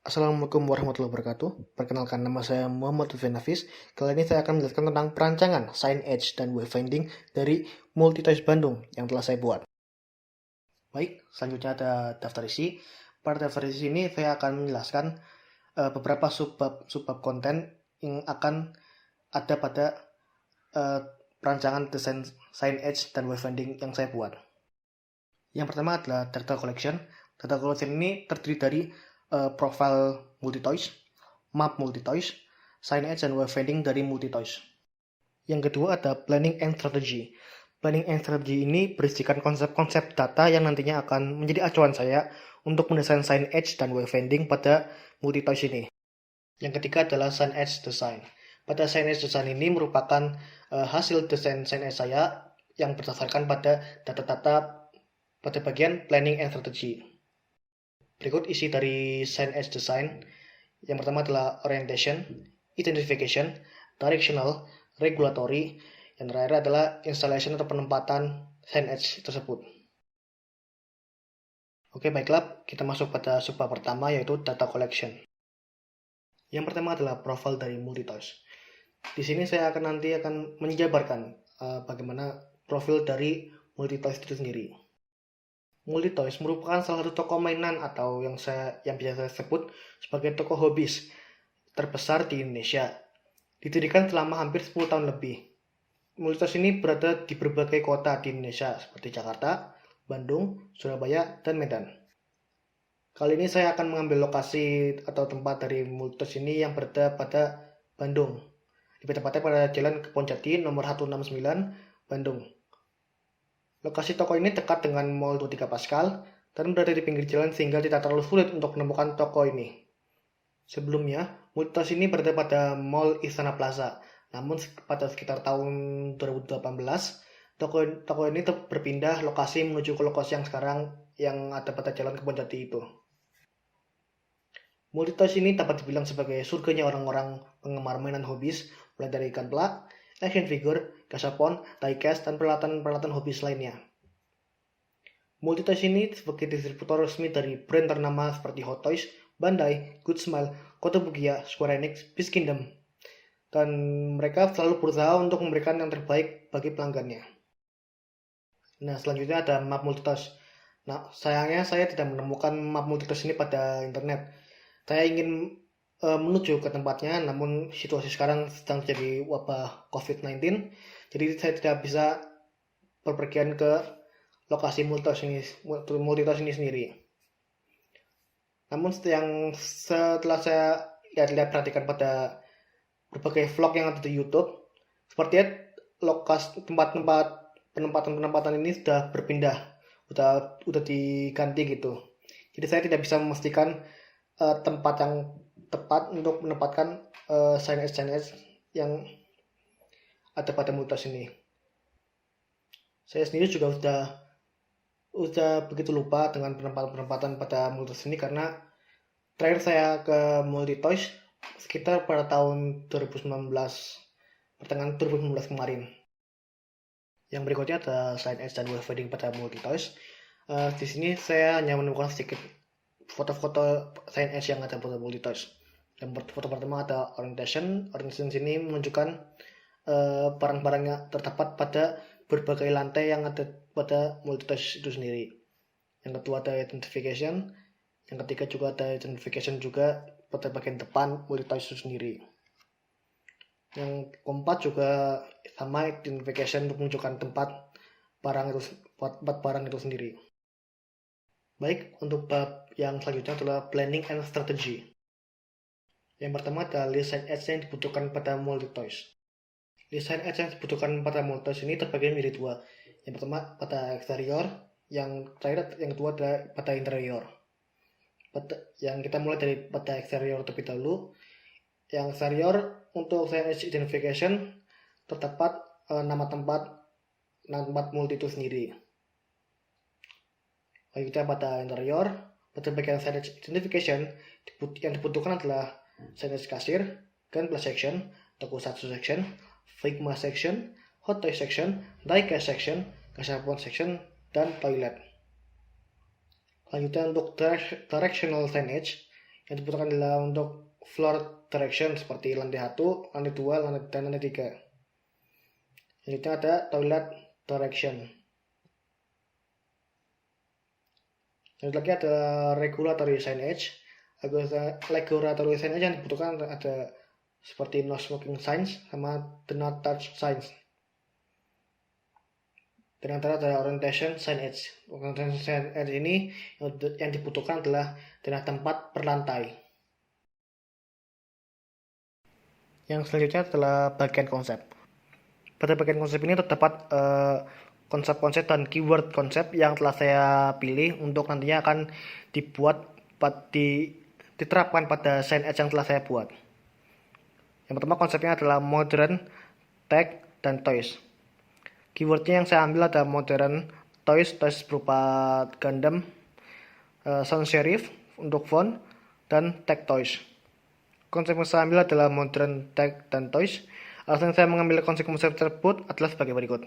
Assalamualaikum warahmatullahi wabarakatuh. Perkenalkan, nama saya Muhammad Lutfi Nafis. Kali ini saya akan menjelaskan tentang perancangan, signage, dan wayfinding dari Multitoys Bandung yang telah saya buat. Baik, selanjutnya ada daftar isi. Pada daftar isi ini saya akan menjelaskan beberapa subbab konten yang akan ada pada uh, perancangan desain signage dan wayfinding yang saya buat. Yang pertama adalah data collection. Data collection ini terdiri dari profile Multitoys, map Multitoys, signage dan wayfinding dari Multitoys. Yang kedua ada planning and strategy. Planning and strategy ini berisikan konsep-konsep data yang nantinya akan menjadi acuan saya untuk mendesain signage dan wayfinding pada Multitoys ini. Yang ketiga adalah signage design. Pada signage design ini merupakan hasil desain signage saya yang berdasarkan pada data-data pada bagian planning and strategy. Berikut isi dari signage design. Yang pertama adalah orientation, identification, directional, regulatory, yang terakhir adalah installation atau penempatan signage tersebut. Oke, baiklah, kita masuk pada subbab pertama, yaitu data collection. Yang pertama adalah profile dari Multitoys. Di sini saya nanti akan menjabarkan bagaimana profil dari Multitoys itu sendiri. Multitoys merupakan salah satu toko mainan atau yang biasa saya sebut sebagai toko hobis terbesar di Indonesia. Didirikan selama hampir 10 tahun lebih. Multitoys ini berada di berbagai kota di Indonesia seperti Jakarta, Bandung, Surabaya, dan Medan. Kali ini saya akan mengambil lokasi atau tempat dari Multitoys ini yang berada pada Bandung. Lebih tepatnya pada Jalan Keponjati nomor 169, Bandung. Lokasi toko ini dekat dengan Mall 23 Pascal dan berada di pinggir jalan sehingga tidak terlalu sulit untuk menemukan toko ini. Sebelumnya, Multitoys ini berada pada Mall Istana Plaza. Namun pada sekitar tahun 2018, toko ini berpindah lokasi menuju ke lokasi yang sekarang yang ada pada Jalan Keponjati itu. Multitoys ini dapat dibilang sebagai surganya orang-orang penggemar mainan hobis, mulai dari ikan pelak, action figure, gashapon, diecast, dan peralatan hobis lainnya. Multitoys ini sebagai distributor resmi dari brand ternama seperti Hot Toys, Bandai, Good Smile, Kotobukiya, Square Enix, Peace Kingdom. Dan mereka selalu berusaha untuk memberikan yang terbaik bagi pelanggannya. Nah, selanjutnya ada map Multitoys. Nah, sayangnya saya tidak menemukan map Multitoys ini pada internet. Saya ingin menuju ke tempatnya, namun situasi sekarang sedang terjadi wabah COVID-19, jadi saya tidak bisa berpergian ke lokasi Multitoys ini sendiri. Namun setelah saya lihat perhatikan pada berbagai vlog yang ada di YouTube, sepertinya lokasi penempatan ini sudah berpindah, udah diganti gitu. Jadi saya tidak bisa memastikan tempat yang tepat untuk menempatkan signage yang ada pada Multitoys ini. Saya sendiri juga udah begitu lupa dengan penempatan pada Multitoys ini karena terakhir saya ke Multitoys sekitar pada tahun 2019, pertengahan 2019 kemarin. Yang berikutnya ada signage dan wayfinding pada Multitoys. Di sini saya hanya menemukan sedikit foto-foto signage yang ada pada Multitoys. Yang foto pertama ada orientation. Orientation sini menunjukkan barang-barangnya terdapat pada berbagai lantai yang ada pada Multitoys itu sendiri. Yang kedua ada identification. Yang ketiga juga ada identification juga pada bagian depan Multitoys itu sendiri. Yang keempat juga sama identification untuk menunjukkan tempat barang itu sendiri. Baik, untuk bab yang selanjutnya adalah planning and strategy. Yang pertama adalah list signage yang dibutuhkan pada Multitoys. List signage yang dibutuhkan pada Multitoys ini terbagi menjadi dua. Yang pertama pada eksterior, yang kedua adalah pada interior. Yang kita mulai dari pada eksterior terlebih dahulu. Yang eksterior untuk signage identification terdapat nama tempat Multi itu sendiri. Kita pada interior, pada bagian signage identification yang dibutuhkan adalah signage kasir, gunpla section, toko satsu section, Figma section, hot toy section, diecast section, gashapon section, dan toilet. Selanjutnya untuk directional signage Yang dibutuhkan adalah untuk floor direction seperti lantai 1, lantai 2, dan lantai 3. Selanjutnya ada toilet direction. Lanjut lagi ada regulatory signage. Regulatory signage yang dibutuhkan ada seperti no smoking signs sama do not touch signs. Dan antara ada orientation signage. Orientation signage ini yang dibutuhkan adalah daerah tempat berlantai. Yang selanjutnya adalah bagian konsep. Pada bagian konsep ini terdapat konsep-konsep dan keyword konsep yang telah saya pilih untuk nantinya akan diterapkan pada signage yang telah saya buat. Yang pertama konsepnya adalah modern, tech, dan toys. Keywordnya yang saya ambil ada modern, toys berupa Gundam, sans serif untuk font, dan tech toys. Konsep yang saya ambil adalah modern, tech, dan toys. Alasan saya mengambil konsep-konsep tersebut adalah sebagai berikut.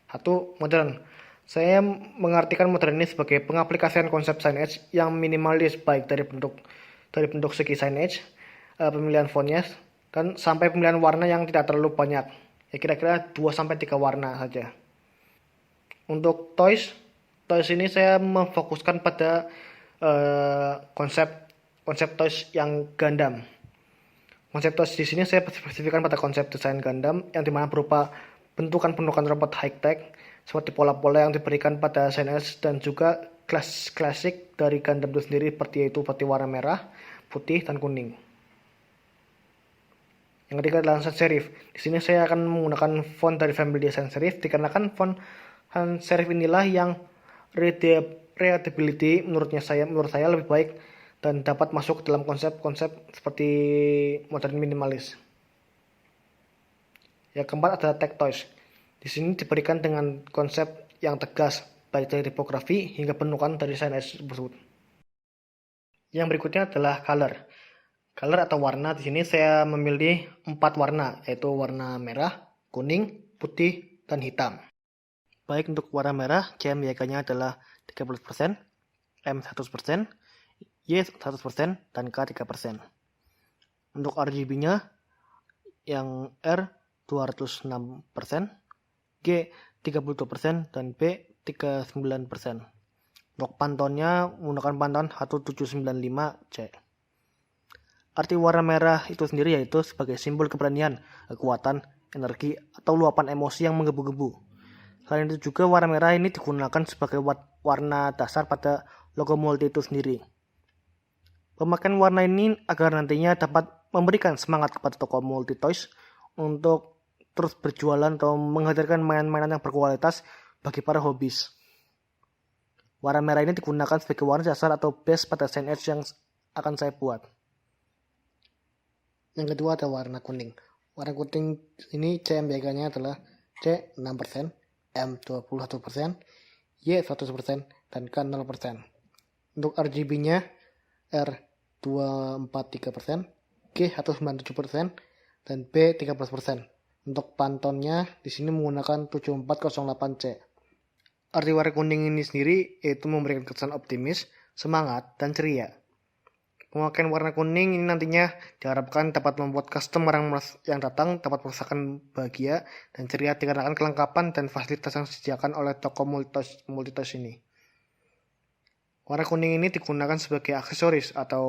1. Modern. Saya mengartikan modern ini sebagai pengaplikasian konsep signage yang minimalis baik dari bentuk segi signage, pemilihan fontnya, dan sampai pemilihan warna yang tidak terlalu banyak. Ya kira-kira 2-3 warna saja. Untuk toys ini saya memfokuskan pada konsep toys yang Gundam. Konsep toys di sini saya spesifikkan pada konsep desain Gundam yang dimana berupa bentukan robot high-tech seperti pola-pola yang diberikan pada signage dan juga klasik dari Gundam itu sendiri seperti warna merah, putih, dan kuning. Yang ketiga adalah sans serif. Di sini saya akan menggunakan font dari family sans serif dikarenakan font sans serif inilah yang readability menurut saya lebih baik dan dapat masuk dalam konsep-konsep seperti modern minimalis. Yang keempat adalah tech toys. Di sini diberikan dengan konsep yang tegas baik dari tipografi hingga bentukan dari signage tersebut. Yang berikutnya adalah color. Color atau warna, di sini saya memilih 4 warna, yaitu warna merah, kuning, putih, dan hitam. Baik untuk warna merah, CMYK-nya adalah 30%, M 100%, Y 100%, dan K 3%. Untuk RGB-nya yang R 206%, G 32%, dan B 39%. Untuk pantonnya menggunakan panton 1795C. Arti warna merah itu sendiri yaitu sebagai simbol keberanian, kekuatan, energi, atau luapan emosi yang menggebu-gebu. Selain itu juga warna merah ini digunakan sebagai warna dasar pada logo multi itu sendiri. Pemakaian warna ini agar nantinya dapat memberikan semangat kepada toko multi toys untuk terus berjualan atau menghadirkan mainan-mainan yang berkualitas bagi para hobis. Warna merah ini digunakan sebagai warna dasar atau base pada signage yang akan saya buat. Yang kedua ada warna kuning. Warna kuning ini CMYK-nya adalah C 6%, M 21%, Y 100%, dan K 0%. Untuk RGB-nya R 243%, G 197%, dan B 13%. Untuk pantonnya di sini menggunakan 7408C. Arti warna kuning ini sendiri yaitu memberikan kesan optimis, semangat, dan ceria. Pemakaian warna kuning ini nantinya diharapkan dapat membuat customer yang datang dapat merasakan bahagia dan ceria dikarenakan kelengkapan dan fasilitas yang disediakan oleh toko multitoys ini. Warna kuning ini digunakan sebagai aksesoris atau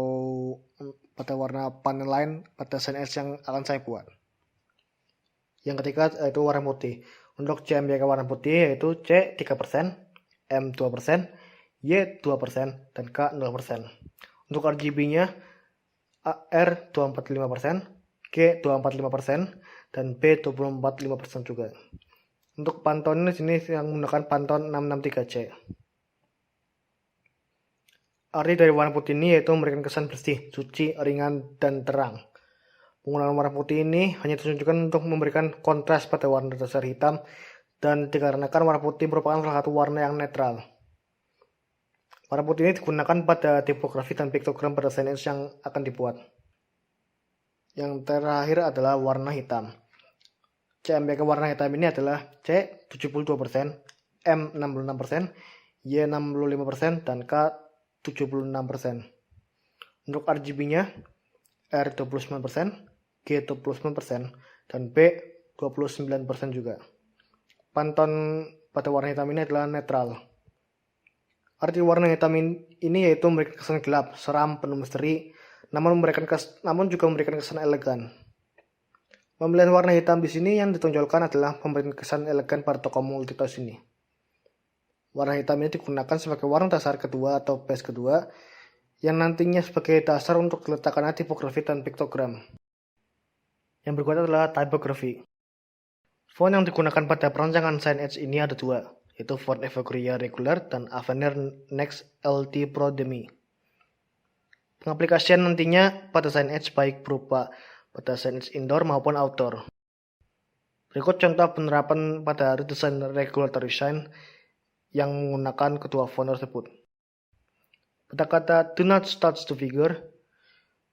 pada warna panel lain pada signage yang akan saya buat. Yang ketiga yaitu warna putih. Untuk CMYK warna putih yaitu C 3%, M 2%, Y 2%, dan K 0%. Untuk RGB-nya R 245%, G 245%, dan B 245% juga. Untuk panton di sini yang menggunakan panton 663C. Arti dari warna putih ini yaitu memberikan kesan bersih, suci, ringan, dan terang. Penggunaan warna putih ini hanya ditunjukkan untuk memberikan kontras pada warna dasar hitam dan dikarenakan warna putih merupakan salah satu warna yang netral. Warna putih ini digunakan pada tipografi dan piktogram pada signage yang akan dibuat. Yang terakhir adalah warna hitam. CMYK warna hitam ini adalah C 72%, M 66%, Y 65%, dan K 76%. Untuk RGB-nya R 29%, G 29%, dan B 29% juga. Pantone pada warna hitam ini adalah netral. Arti warna hitam ini yaitu memberikan kesan gelap, seram, penuh misteri, namun juga memberikan kesan elegan. Pemilihan warna hitam di sini yang ditonjolkan adalah memberikan kesan elegan pada tokoh multitoys ini. Warna hitam ini digunakan sebagai warna dasar kedua atau base kedua, yang nantinya sebagai dasar untuk diletakkan tipografi dan piktogram. Yang berikutnya adalah typography. Font yang digunakan pada perancangan SignEdge ini ada dua, yaitu font Evagria Regular dan Avenir Next LT Pro Demi. Pengaplikasian nantinya pada SignEdge baik berupa pada SignEdge indoor maupun outdoor. Berikut contoh penerapan pada redesign regulatory sign yang menggunakan kedua font tersebut. Pada kata do not touch the figure,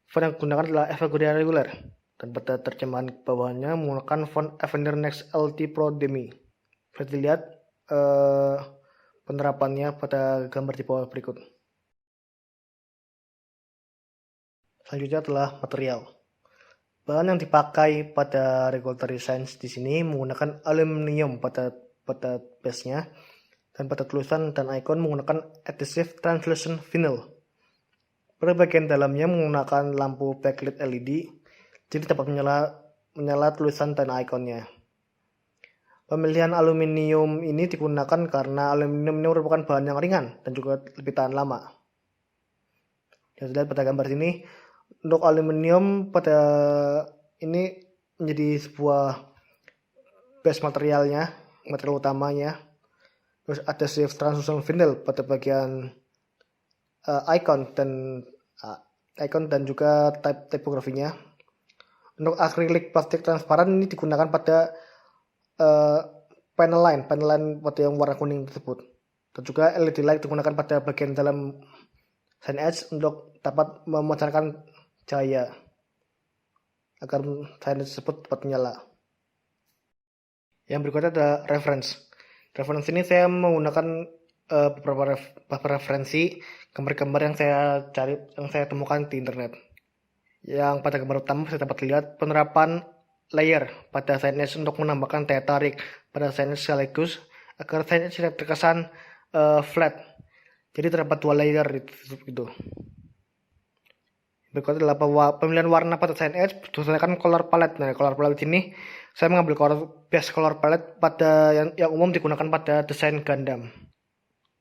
font yang digunakan adalah Evagria Regular, dan pada terjemahan bawahnya menggunakan font Avenir Next LT Pro Demi. Bisa dilihat penerapannya pada gambar di bawah berikut. Selanjutnya adalah material. Bahan yang dipakai pada regulatory signs di sini menggunakan aluminium pada base-nya, dan pada tulisan dan icon menggunakan adhesive translucent vinyl. Pada bagian dalamnya menggunakan lampu backlit LED, jadi dapat menyala tulisan dan ikonnya. Pemilihan aluminium ini digunakan karena aluminium ini merupakan bahan yang ringan dan juga lebih tahan lama. Yang dilihat pada gambar sini, untuk aluminium pada ini menjadi sebuah base material utamanya. Terus adhesive translucent vinyl pada bagian icon dan juga tipografinya. Untuk akrilik plastik transparan ini digunakan pada panel line pada yang warna kuning tersebut. Dan juga LED light digunakan pada bagian dalam SignEdge untuk dapat memancarkan cahaya agar SignEdge tersebut dapat menyala. Yang berikutnya ada reference. Referensi ini saya menggunakan beberapa referensi gambar-gambar yang saya temukan di internet. Yang pada gambar utama saya dapat lihat penerapan layer pada SignEdge untuk menambahkan daya tarik pada SignEdge sekaligus agar SignEdge tidak terkesan flat. Jadi terdapat dua layer itu. Berikutnya adalah pemilihan warna pada SignEdge berdasarkan color palette. Nah, color palette ini saya mengambil base color palette pada yang umum digunakan pada desain Gundam.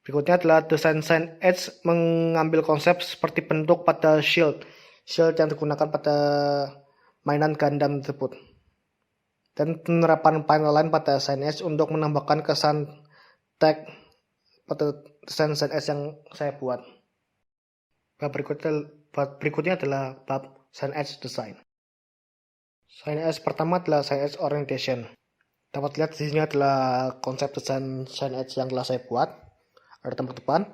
Berikutnya adalah desain SignEdge mengambil konsep seperti bentuk pada shield yang digunakan pada mainan Gundam tersebut. Dan penerapan panel line pada SignEdge untuk menambahkan kesan tag pada desain SignEdge yang saya buat. Bab berikutnya adalah bab SignEdge design. SignEdge pertama adalah SignEdge orientation. Dapat lihat di sini adalah konsep desain SignEdge yang telah saya buat. Ada tempat depan,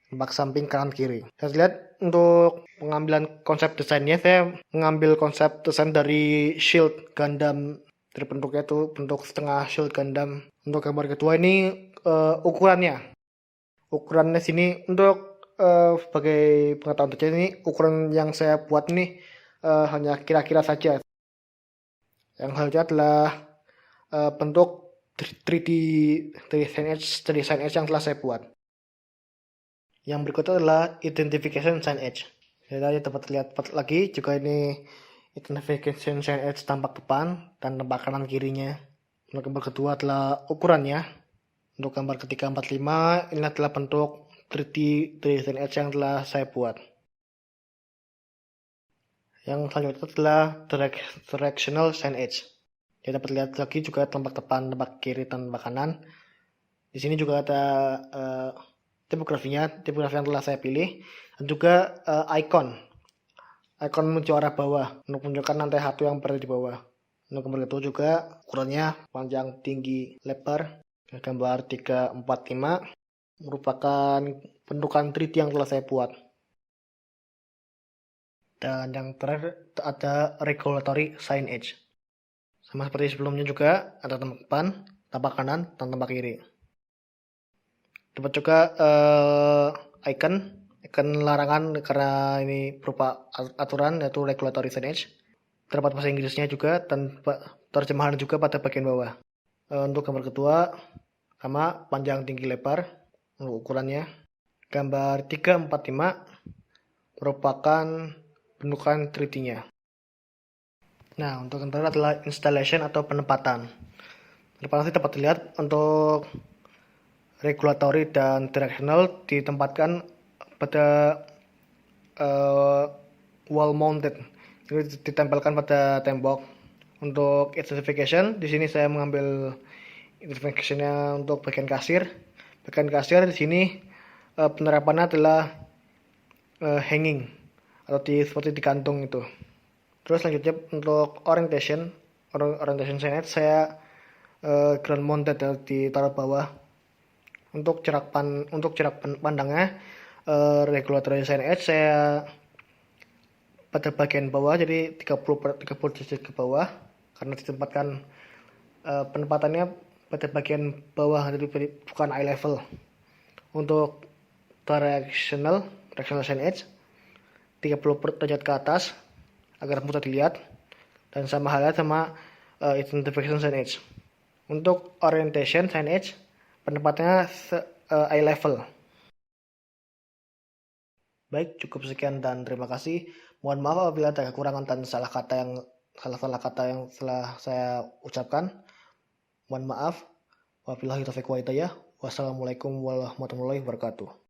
tempat samping, kanan, kiri. Saya lihat untuk pengambilan konsep desainnya, saya mengambil konsep desain dari shield Gundam. Dari bentuknya itu bentuk setengah shield Gundam. Untuk gambar kedua ini ukurannya sini untuk sebagai pengetahuan saja, ini ukuran yang saya buat ini hanya kira-kira saja. Yang selanjutnya adalah bentuk 3D dari SignEdge yang telah saya buat. Yang berikutnya adalah identification SignEdge. Kita dapat lihat lagi juga ini identification SignEdge tampak depan dan tampak kanan kirinya. Untuk gambar kedua adalah ukurannya. Untuk gambar ketiga 45 ini adalah bentuk 3D dari SignEdge yang telah saya buat. Yang selanjutnya adalah directional SignEdge. Kita dapat lihat lagi juga tampak depan, tampak kiri, dan tampak kanan. Di sini juga ada tipografi yang telah saya pilih, dan juga icon menuju arah bawah untuk menunjukkan lantai satu yang berada di bawah. Untuk gambar itu juga ukurannya panjang, tinggi, lebar. Gambar 345 merupakan bentukan 3D yang telah saya buat. Dan yang terakhir ada regulatory SignEdge. Sama seperti sebelumnya juga ada tampak depan, tampak kanan, dan tampak kiri. Dapat juga icon larangan karena ini berupa aturan yaitu regulatory signage. Terdapat bahasa Inggrisnya juga dan terjemahan juga pada bagian bawah. Untuk gambar kedua, sama panjang tinggi lebar untuk ukurannya. Gambar 345 merupakan bentukan 3D-nya. Nah, untuk yang terakhir adalah installation atau penempatan. Penempatan dapat dilihat untuk regulatory dan directional ditempatkan pada wall mounted, jadi ditempelkan pada tembok. Untuk identification, di sini saya mengambil identification-nya untuk bagian kasir. Bagian kasir di sini penerapannya adalah hanging atau seperti digantung itu. Terus selanjutnya untuk orientation signage saya ground mounted ditaruh bawah. Untuk jarak pandangnya regulatory signage saya pada bagian bawah, jadi 30 derajat ke bawah karena ditempatkan penempatannya pada bagian bawah, jadi bukan eye level. Untuk directional signage 30 derajat ke atas agar mudah dilihat dan sama halnya sama identification signage. Untuk orientation signage penempatannya eye level. Baik, cukup sekian dan terima kasih. Mohon maaf apabila ada kekurangan dan salah kata yang telah saya ucapkan. Mohon maaf. Wabillahi taufiq wa hidayah. Wassalamualaikum warahmatullahi wabarakatuh.